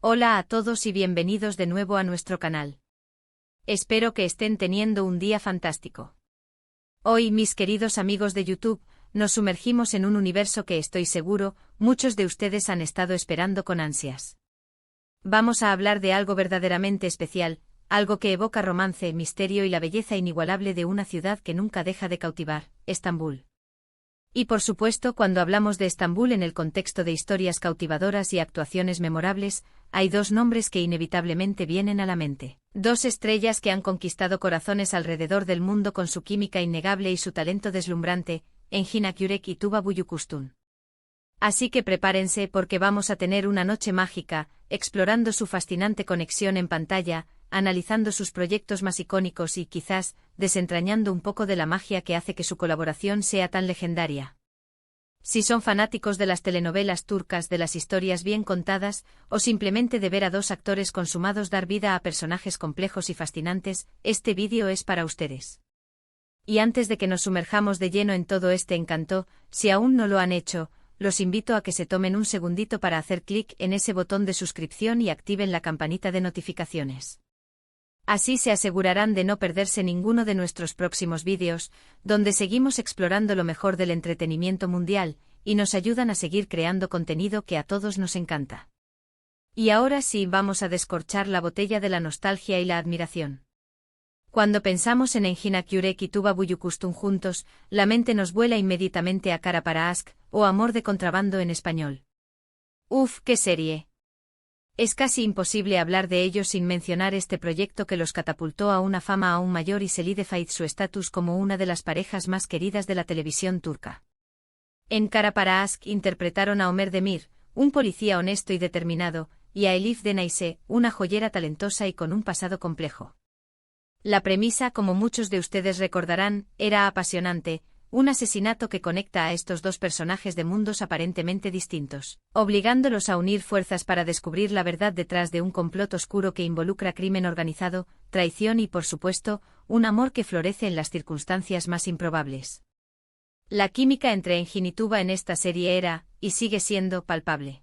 Hola a todos y bienvenidos de nuevo a nuestro canal. Espero que estén teniendo un día fantástico. Hoy, mis queridos amigos de YouTube, nos sumergimos en un universo que estoy seguro, muchos de ustedes han estado esperando con ansias. Vamos a hablar de algo verdaderamente especial, algo que evoca romance, misterio y la belleza inigualable de una ciudad que nunca deja de cautivar, Estambul. Y por supuesto, cuando hablamos de Estambul en el contexto de historias cautivadoras y actuaciones memorables, hay dos nombres que inevitablemente vienen a la mente. Dos estrellas que han conquistado corazones alrededor del mundo con su química innegable y su talento deslumbrante, Engin Akyürek y Tuba Büyüküstün. Así que prepárense porque vamos a tener una noche mágica, explorando su fascinante conexión en pantalla, analizando sus proyectos más icónicos y, quizás, desentrañando un poco de la magia que hace que su colaboración sea tan legendaria. Si son fanáticos de las telenovelas turcas, de las historias bien contadas, o simplemente de ver a dos actores consumados dar vida a personajes complejos y fascinantes, este vídeo es para ustedes. Y antes de que nos sumerjamos de lleno en todo este encanto, si aún no lo han hecho, los invito a que se tomen un segundito para hacer clic en ese botón de suscripción y activen la campanita de notificaciones. Así se asegurarán de no perderse ninguno de nuestros próximos vídeos, donde seguimos explorando lo mejor del entretenimiento mundial, y nos ayudan a seguir creando contenido que a todos nos encanta. Y ahora sí, vamos a descorchar la botella de la nostalgia y la admiración. Cuando pensamos en Engin Akyürek y Tuba Büyüküstün juntos, la mente nos vuela inmediatamente a Kara para Aşk, o Amor de contrabando en español. ¡Uf, qué serie! Es casi imposible hablar de ellos sin mencionar este proyecto que los catapultó a una fama aún mayor y solidificó su estatus como una de las parejas más queridas de la televisión turca. En Kara para Aşk interpretaron a Ömer Demir, un policía honesto y determinado, y a Elif Denayse, una joyera talentosa y con un pasado complejo. La premisa, como muchos de ustedes recordarán, era apasionante. Un asesinato que conecta a estos dos personajes de mundos aparentemente distintos, obligándolos a unir fuerzas para descubrir la verdad detrás de un complot oscuro que involucra crimen organizado, traición y, por supuesto, un amor que florece en las circunstancias más improbables. La química entre Engin y Tuba en esta serie era, y sigue siendo, palpable.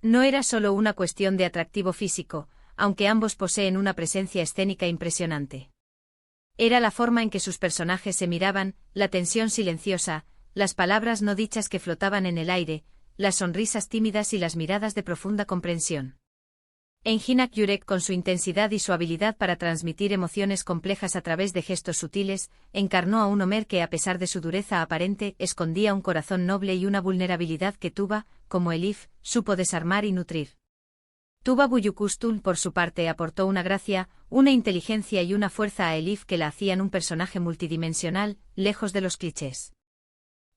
No era solo una cuestión de atractivo físico, aunque ambos poseen una presencia escénica impresionante. Era la forma en que sus personajes se miraban, la tensión silenciosa, las palabras no dichas que flotaban en el aire, las sonrisas tímidas y las miradas de profunda comprensión. Engin Akyürek, con su intensidad y su habilidad para transmitir emociones complejas a través de gestos sutiles, encarnó a un Ömer que, a pesar de su dureza aparente, escondía un corazón noble y una vulnerabilidad que Tuba, como Elif, supo desarmar y nutrir. Tuba Büyüküstün, por su parte, aportó una gracia, una inteligencia y una fuerza a Elif que la hacían un personaje multidimensional, lejos de los clichés.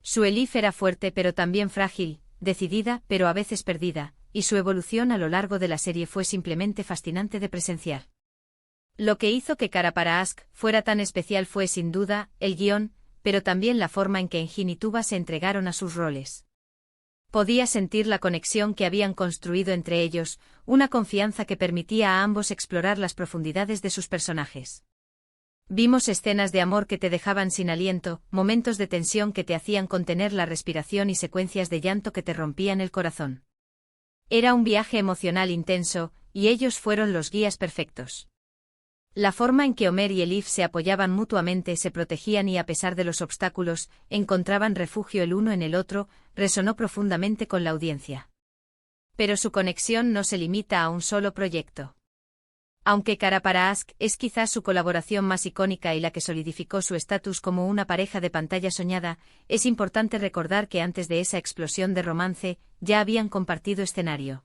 Su Elif era fuerte pero también frágil, decidida pero a veces perdida, y su evolución a lo largo de la serie fue simplemente fascinante de presenciar. Lo que hizo que Kara para Aşk fuera tan especial fue sin duda el guión, pero también la forma en que Engin y Tuba se entregaron a sus roles. Podía sentir la conexión que habían construido entre ellos, una confianza que permitía a ambos explorar las profundidades de sus personajes. Vimos escenas de amor que te dejaban sin aliento, momentos de tensión que te hacían contener la respiración y secuencias de llanto que te rompían el corazón. Era un viaje emocional intenso, y ellos fueron los guías perfectos. La forma en que Ömer y Elif se apoyaban mutuamente, se protegían y, a pesar de los obstáculos, encontraban refugio el uno en el otro, resonó profundamente con la audiencia. Pero su conexión no se limita a un solo proyecto. Aunque Kara para Aşk es quizás su colaboración más icónica y la que solidificó su estatus como una pareja de pantalla soñada, es importante recordar que antes de esa explosión de romance, ya habían compartido escenario.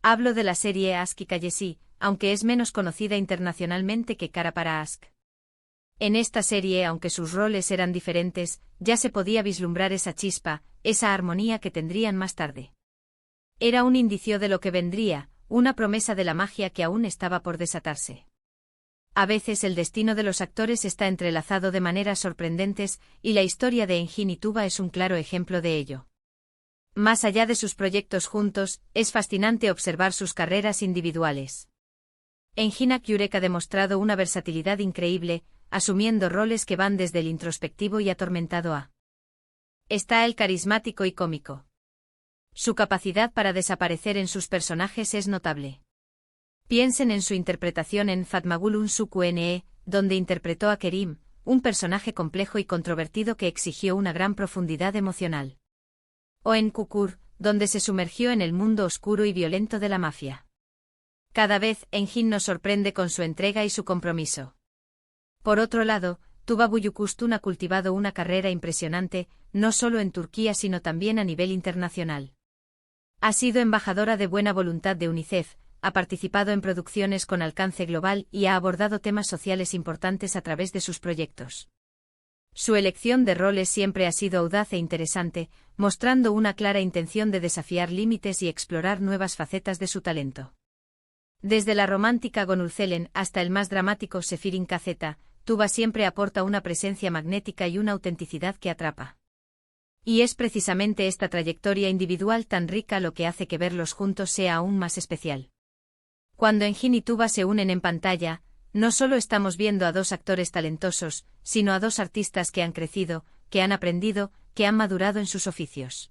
Hablo de la serie Aşk y Kayesi, aunque es menos conocida internacionalmente que Kara para Aşk. En esta serie, aunque sus roles eran diferentes, ya se podía vislumbrar esa chispa, esa armonía que tendrían más tarde. Era un indicio de lo que vendría, una promesa de la magia que aún estaba por desatarse. A veces el destino de los actores está entrelazado de maneras sorprendentes, y la historia de Engin y Tuba es un claro ejemplo de ello. Más allá de sus proyectos juntos, es fascinante observar sus carreras individuales. Engin Akyürek ha demostrado una versatilidad increíble, asumiendo roles que van desde el introspectivo y atormentado a. Está el carismático y cómico. Su capacidad para desaparecer en sus personajes es notable. Piensen en su interpretación en Fatmagul Unsuku-Ne, donde interpretó a Kerim, un personaje complejo y controvertido que exigió una gran profundidad emocional. O en Kukur, donde se sumergió en el mundo oscuro y violento de la mafia. Cada vez, Engin nos sorprende con su entrega y su compromiso. Por otro lado, Tuba Büyüküstün ha cultivado una carrera impresionante, no solo en Turquía sino también a nivel internacional. Ha sido embajadora de buena voluntad de UNICEF, ha participado en producciones con alcance global y ha abordado temas sociales importantes a través de sus proyectos. Su elección de roles siempre ha sido audaz e interesante, mostrando una clara intención de desafiar límites y explorar nuevas facetas de su talento. Desde la romántica Gonulcelen hasta el más dramático Sefirin Kazeta, Tuba siempre aporta una presencia magnética y una autenticidad que atrapa. Y es precisamente esta trayectoria individual tan rica lo que hace que verlos juntos sea aún más especial. Cuando Engin y Tuba se unen en pantalla, no solo estamos viendo a dos actores talentosos, sino a dos artistas que han crecido, que han aprendido, que han madurado en sus oficios.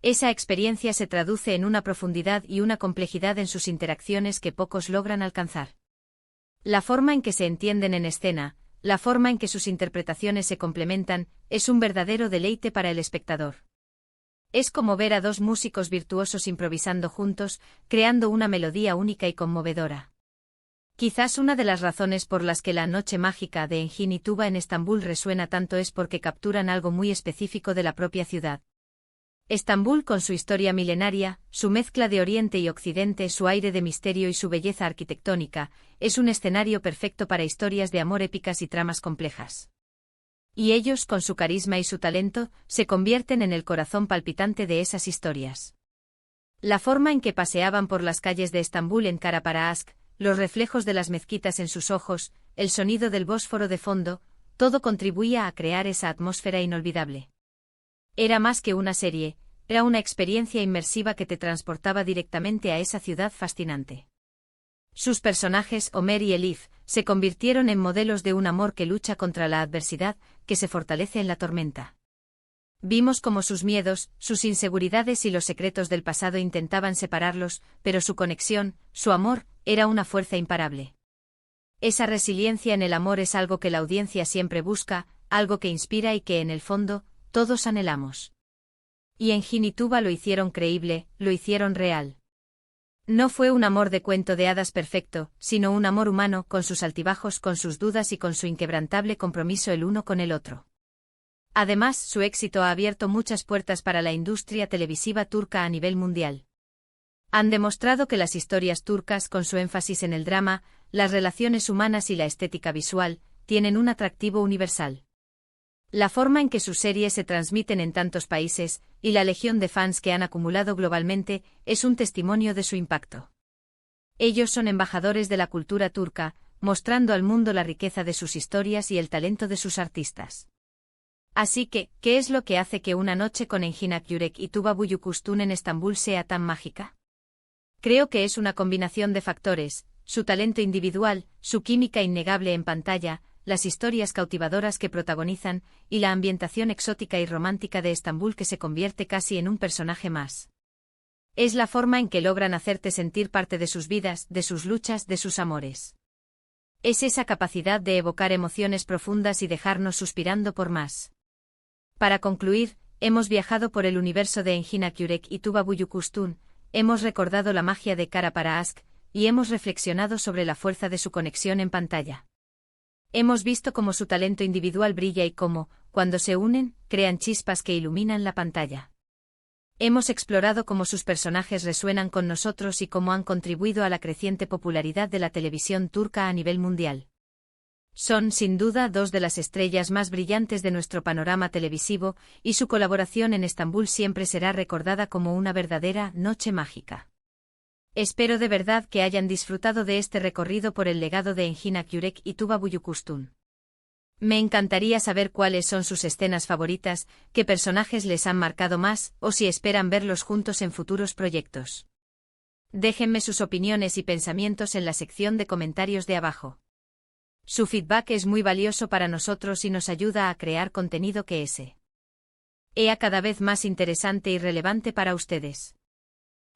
Esa experiencia se traduce en una profundidad y una complejidad en sus interacciones que pocos logran alcanzar. La forma en que se entienden en escena, la forma en que sus interpretaciones se complementan, es un verdadero deleite para el espectador. Es como ver a dos músicos virtuosos improvisando juntos, creando una melodía única y conmovedora. Quizás una de las razones por las que La Noche Mágica de Engin y Tuba en Estambul resuena tanto es porque capturan algo muy específico de la propia ciudad. Estambul con su historia milenaria, su mezcla de Oriente y Occidente, su aire de misterio y su belleza arquitectónica, es un escenario perfecto para historias de amor épicas y tramas complejas. Y ellos, con su carisma y su talento, se convierten en el corazón palpitante de esas historias. La forma en que paseaban por las calles de Estambul en Karaparask, los reflejos de las mezquitas en sus ojos, el sonido del Bósforo de fondo, todo contribuía a crear esa atmósfera inolvidable. Era más que una serie, era una experiencia inmersiva que te transportaba directamente a esa ciudad fascinante. Sus personajes, Omer y Elif, se convirtieron en modelos de un amor que lucha contra la adversidad, que se fortalece en la tormenta. Vimos cómo sus miedos, sus inseguridades y los secretos del pasado intentaban separarlos, pero su conexión, su amor, era una fuerza imparable. Esa resiliencia en el amor es algo que la audiencia siempre busca, algo que inspira y que en el fondo, todos anhelamos. Y Engin y Tuba lo hicieron creíble, lo hicieron real. No fue un amor de cuento de hadas perfecto, sino un amor humano, con sus altibajos, con sus dudas y con su inquebrantable compromiso el uno con el otro. Además, su éxito ha abierto muchas puertas para la industria televisiva turca a nivel mundial. Han demostrado que las historias turcas, con su énfasis en el drama, las relaciones humanas y la estética visual, tienen un atractivo universal. La forma en que sus series se transmiten en tantos países, y la legión de fans que han acumulado globalmente, es un testimonio de su impacto. Ellos son embajadores de la cultura turca, mostrando al mundo la riqueza de sus historias y el talento de sus artistas. Así que, ¿qué es lo que hace que Una noche con Engin Akyurek y Tuba Büyüküstün en Estambul sea tan mágica? Creo que es una combinación de factores: su talento individual, su química innegable en pantalla, las historias cautivadoras que protagonizan, y la ambientación exótica y romántica de Estambul que se convierte casi en un personaje más. Es la forma en que logran hacerte sentir parte de sus vidas, de sus luchas, de sus amores. Es esa capacidad de evocar emociones profundas y dejarnos suspirando por más. Para concluir, hemos viajado por el universo de Engin Akyurek y Tuba Büyüküstün, hemos recordado la magia de Karaparask, y hemos reflexionado sobre la fuerza de su conexión en pantalla. Hemos visto cómo su talento individual brilla y cómo, cuando se unen, crean chispas que iluminan la pantalla. Hemos explorado cómo sus personajes resuenan con nosotros y cómo han contribuido a la creciente popularidad de la televisión turca a nivel mundial. Son, sin duda, dos de las estrellas más brillantes de nuestro panorama televisivo, y su colaboración en Estambul siempre será recordada como una verdadera noche mágica. Espero de verdad que hayan disfrutado de este recorrido por el legado de Engin Akyurek y Tuba Büyüküstün. Me encantaría saber cuáles son sus escenas favoritas, qué personajes les han marcado más, o si esperan verlos juntos en futuros proyectos. Déjenme sus opiniones y pensamientos en la sección de comentarios de abajo. Su feedback es muy valioso para nosotros y nos ayuda a crear contenido que cada vez más interesante y relevante para ustedes.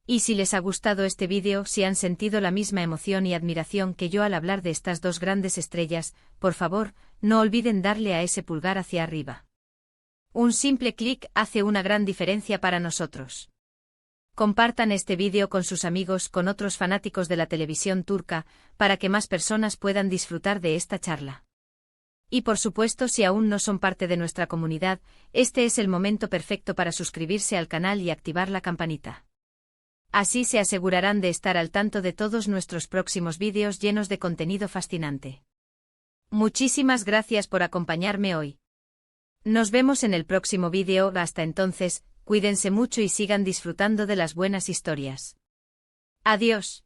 Y si les ha gustado este vídeo, si han sentido la misma emoción y admiración que yo al hablar de estas dos grandes estrellas, por favor, no olviden darle a ese pulgar hacia arriba. Un simple clic hace una gran diferencia para nosotros. Compartan este vídeo con sus amigos, con otros fanáticos de la televisión turca, para que más personas puedan disfrutar de esta charla. Y por supuesto, si aún no son parte de nuestra comunidad, este es el momento perfecto para suscribirse al canal y activar la campanita. Así se asegurarán de estar al tanto de todos nuestros próximos vídeos llenos de contenido fascinante. Muchísimas gracias por acompañarme hoy. Nos vemos en el próximo vídeo. Hasta entonces, cuídense mucho y sigan disfrutando de las buenas historias. Adiós.